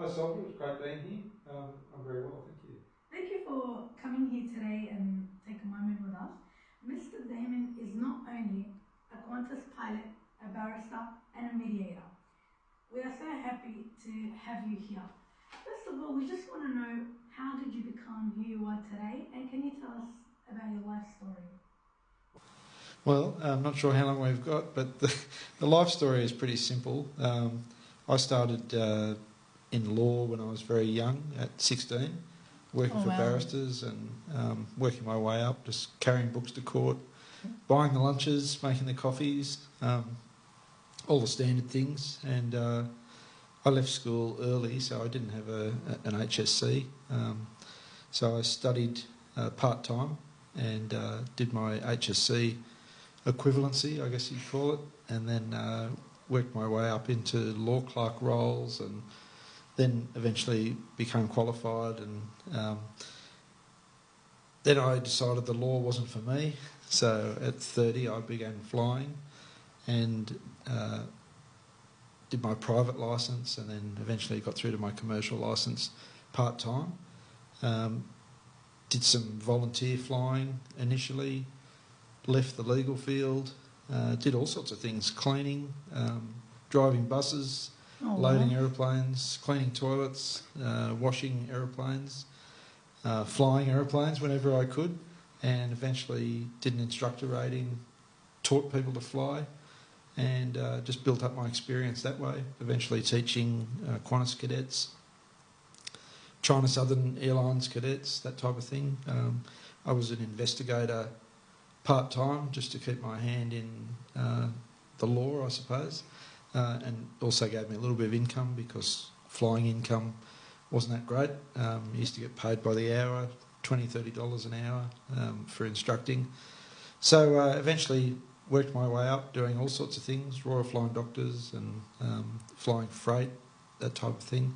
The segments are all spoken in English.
Hi Sophie, it's great being here. I'm very well, thank you. Thank you for coming here today and take a moment with us. Mr. Damien is not only a Qantas pilot, a barrister and a mediator. We are so happy to have you here. First of all, we just want to know, how did you become who you are today, and can you tell us about your life story? Well, I'm not sure how long we've got, but the life story is pretty simple. I started in law when I was very young, at 16, working for barristers and working my way up, just carrying books to court, buying the lunches, making the coffees, all the standard things. And I left school early, so I didn't have an HSC. So I studied part-time and did my HSC equivalency, I guess you'd call it, and then worked my way up into law clerk roles, and then eventually became qualified. And then I decided the law wasn't for me, so at 30 I began flying and did my private licence, and then eventually got through to my commercial licence part-time. Did some volunteer flying initially, left the legal field, did all sorts of things, cleaning, driving buses, loading aeroplanes, cleaning toilets, washing aeroplanes, flying aeroplanes whenever I could, and eventually did an instructor rating, taught people to fly, and just built up my experience that way, eventually teaching Qantas cadets, China Southern Airlines cadets, that type of thing. I was an investigator part-time, just to keep my hand in the law, I suppose, and also gave me a little bit of income because flying income wasn't that great. I used to get paid by the hour, $20, $30 an hour for instructing. So eventually worked my way up doing all sorts of things, Royal Flying Doctors and flying freight, that type of thing,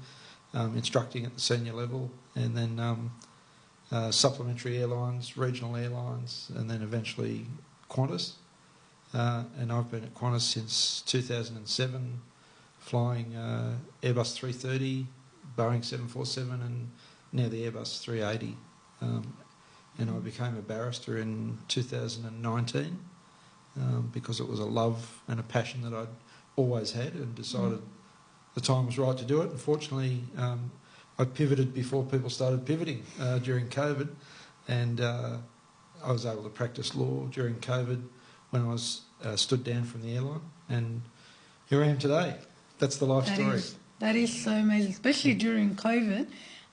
instructing at the senior level, and then supplementary airlines, regional airlines, and then eventually Qantas. And I've been at Qantas since 2007, flying Airbus 330, Boeing 747, and now the Airbus 380. And I became a barrister in 2019 because it was a love and a passion that I'd always had, and decided the time was right to do it. Unfortunately, I pivoted before people started pivoting during COVID, and I was able to practice law during COVID when I was stood down from the airline, and here I am today. That's the life story. That is so amazing, especially during COVID.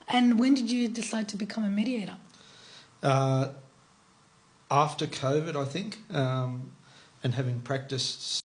And when did you decide to become a mediator? After COVID, I think, and having practiced